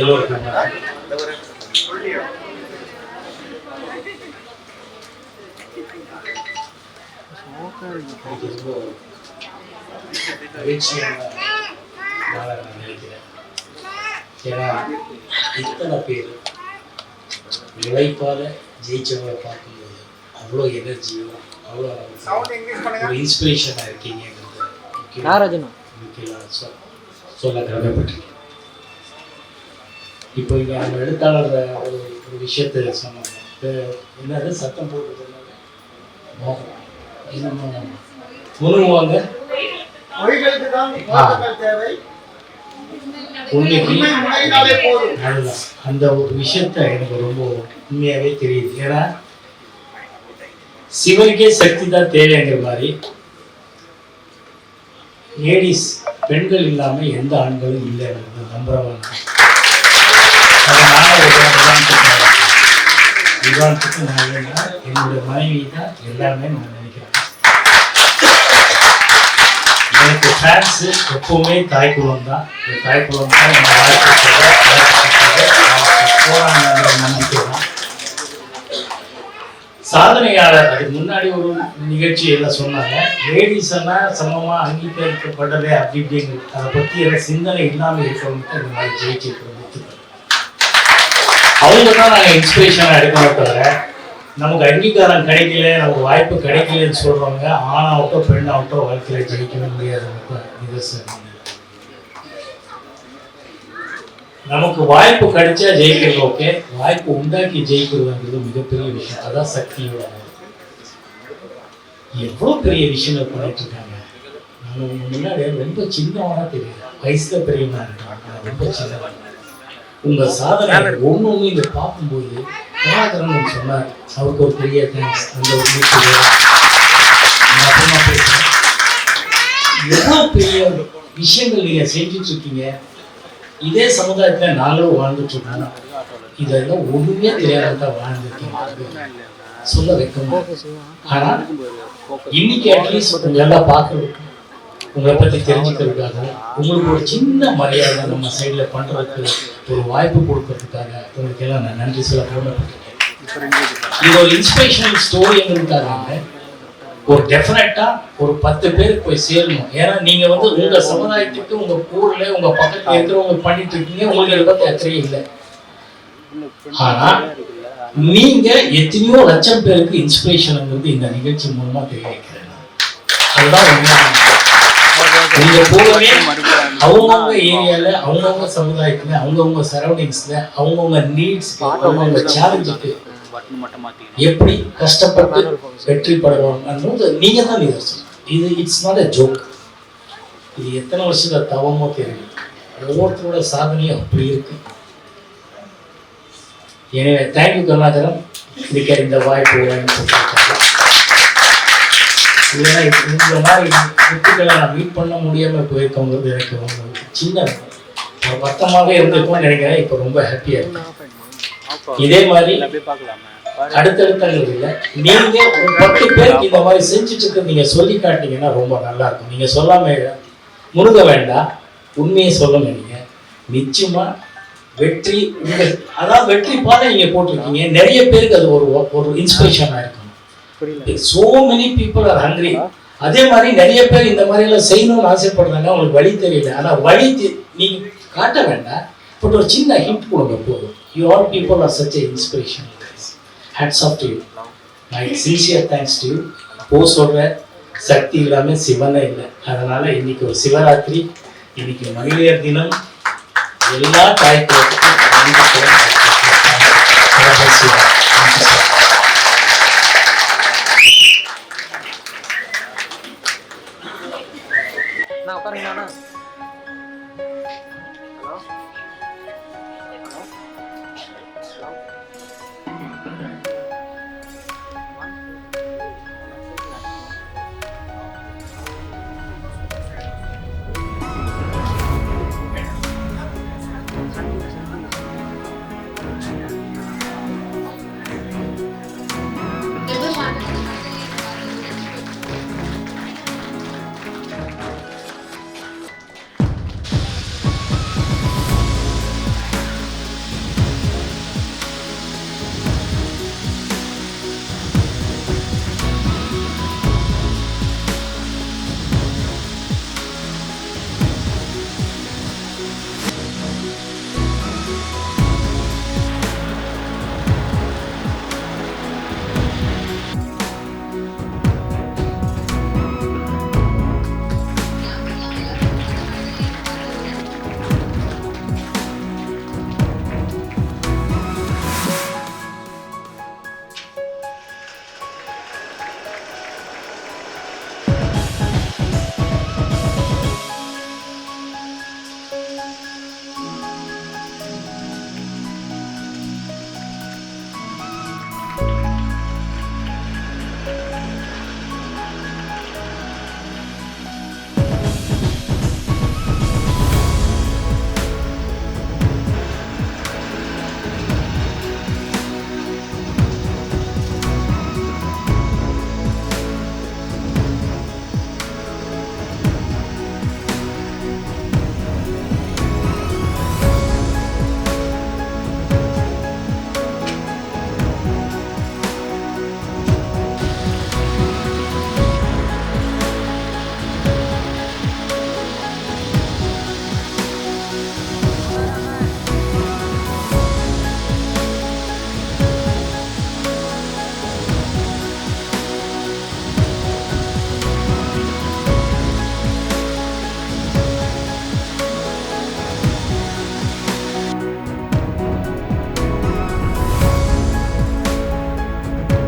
எல்லோருக்கும் மகிழ்ச்சியான நாளாக நான் நினைக்கிறேன். ஏன்னா இத்தனை பேர் உழைப்பால ஜெயிச்சவங்களை பார்க்கும்போது அவ்வளோ எனர்ஜியும் அவ்வளோ ஒரு இன்ஸ்பிரேஷனாக இருக்கீங்கிறது சொல்ல கடமைப்பட்டிருக்கேன். இப்போ இங்கே நம்ம எழுத்தாளர் ஒரு விஷயத்தை சொன்னாங்க. என்னது சத்தம் போட்டு முழுங்குவாங்க அந்த ஒரு விஷயத்த எனக்கு ரொம்ப உண்மையாவே தெரியுது. ஏன்னா சிவனுக்கே சக்தி தான் தேவைங்கிற மாதிரி லேடிஸ் பெண்கள் இல்லாம எந்த ஆண்களும் இல்லை நம்புறவங்க. அதனால விவாதத்துக்கு நான் என்னுடைய மனைவி தான் எல்லாமே நான் நினைக்கிறேன். எனக்கு ஃபேன்ஸ் எப்பவுமே தாய்க்குளம் தான். இந்த தாய்க்குளம் தான் என் வாழ்க்கை நம்பிக்கை தான். சாதனையாளர் அதுக்கு முன்னாடி ஒரு நிகழ்ச்சியில சொன்னாங்க, லேடிஸ் எல்லாம் சமமா அங்கீகரிக்கப்பட்டதே அப்படி இப்படிங்கிறது. அதை பத்தி எனக்கு சிந்தனை இல்லாமல் இருக்கிறவங்க இந்த மாதிரி ஜெயிச்சிருக்கிறோம். அவங்க தான் நாங்கள் இன்ஸ்பிரேஷனாக எடுக்கணும். தவிர நமக்கு அங்கீகாரம் கிடைக்கல, நமக்கு வாய்ப்பு கிடைக்கலன்னு சொல்றவங்க ஆணாவட்டோ பெண்ணாவட்டோ வாழ்க்கையில ஜெயிக்கவே முடியாது. நமக்கு வாய்ப்பு கிடைச்சா ஜெயிக்கிறது ஓகே, வாய்ப்பு உண்டாக்கி ஜெயிக்கிறதுங்கிறது மிகப்பெரிய விஷயம். அதான் சக்தியோட எவ்வளவு பெரிய விஷயங்கள் பண்ணிட்டு இருக்காங்க. நான் உங்க முன்னாடி ரொம்ப சின்னவனா தெரியுது, வயசுல பெரியவனா இருக்காங்க, ரொம்ப சின்னவன். உங்க சாதனை ஒண்ணு இங்க பார்க்கும்போது கலாகரன் சொன்னார், அவருக்கு ஒரு பெரிய தேங்க்ஸ். அந்த ஒரு அப்புறமா பேசுறேன். எவ்வளவு பெரிய விஷயங்கள் நீங்க செஞ்சுட்டு இருக்கீங்க. இதே சமுதாயத்துல நாங்களும் வாழ்ந்துட்டு இருக்கோம். இதெல்லாம் ஒண்ணுமே தெரியாதான் வாழ்ந்துருக்கீங்க சொல்ல வைக்கணும். ஆனா இன்னைக்கு அட்லீஸ்ட் உங்க எல்லாம் பார்க்கறது, உங்களை பத்தி தெரிஞ்சுக்கிறதுக்காக உங்களுக்கு ஒரு சின்ன மரியாதை நம்ம சைட்ல பண்றதுக்கு ஒரு வாய்ப்பு கொடுக்கறதுக்காக உங்களுக்கு எல்லாம் நான் நன்றி சொல்ல போடப்பட்டிருக்கேன். இது ஒரு இன்ஸ்பிரேஷனல் ஸ்டோரி எங்களுக்காக ஒரு டெஃபினட்டா ஒரு 10 பேருக்கு போய் சேரணும். ஏன்னா நீங்க உங்க சமுதாயத்துக்கு உங்க ஊர்ல உங்க பக்கத்துல இருக்கிறவங்க பண்ணிட்டு இருக்கீங்க, உங்களுக்கு இதை பத்தி அக்கறையே இல்லை. ஆனா நீங்க எத்தனையோ லட்சம் பேருக்கு இன்ஸ்பிரேஷன் இந்த நிகழ்ச்சி மூலமா தெரிவிக்கிறேன். அதுதான் உண்மையான நீங்க போகவே அவங்கவுங்க ஏரியால அவங்கவுங்க சமுதாயத்துல அவங்கவுங்க சரௌண்டிங்ஸ்ல அவங்கவுங்க நீட்ஸ் அவங்கவுங்க சேலஞ்சுக்கு எப்படி கஷ்டப்பட்டு வெற்றி படுவாங்க நீங்க தான் நிதர்சனம். இது இட்ஸ் நாட் எ ஜோக். இது எத்தனை வருஷத்துல தவமோ தெரியும். ஒவ்வொருத்தரோட சாதனையும் அப்படி இருக்கு. எனவே தேங்க்யூ கருணாகரன், இதுக்கு இந்த வாய்ப்பு. இந்த மாதிரி வெற்றிகளை நான் மீட் பண்ண முடியாம போயிருக்கவங்க எனக்கு சின்ன வருத்தமாகவே இருந்திருக்கும்னு நினைக்கிறேன். இப்போ ரொம்ப ஹாப்பியா இருக்கு. இதே மாதிரி அடுத்தடுத்த இல்லை நீங்க ஒரு 10 பேருக்கு இந்த மாதிரி செஞ்சுட்டு இருக்க நீங்க சொல்லி காட்டினீங்கன்னா ரொம்ப நல்லா இருக்கும். நீங்க சொல்லாம முழுக வேண்டாம், உண்மையை சொல்லுங்க. நீங்க நிச்சயமா வெற்றி அதாவது வெற்றி பாதை நீங்க போட்டிருக்கீங்க. நிறைய பேருக்கு அது ஒரு இன்ஸ்பிரேஷனா இருக்கும். So many people are hungry. அதே மாதிரி நிறைய பேர் இந்த மாதிரி எல்லாம் செய்யணும்னு ஆசைப்படுறாங்க, அவங்களுக்கு வழி தெரியல. ஆனா வழி நீங்க காட்ட வேண்டாம், பட் ஒரு சின்ன ஹிண்ட் கொடுங்க போதும். You all people are such an inspiration. Hats off to you. My sincere thanks to you. சொல்ற சக்தி இல்லாம சிவனே இல்லை. அதனால இன்னைக்கு ஒரு சிவராத்திரி, இன்னைக்கு மகளிர் தினம். எல்லா தாய்க்கும்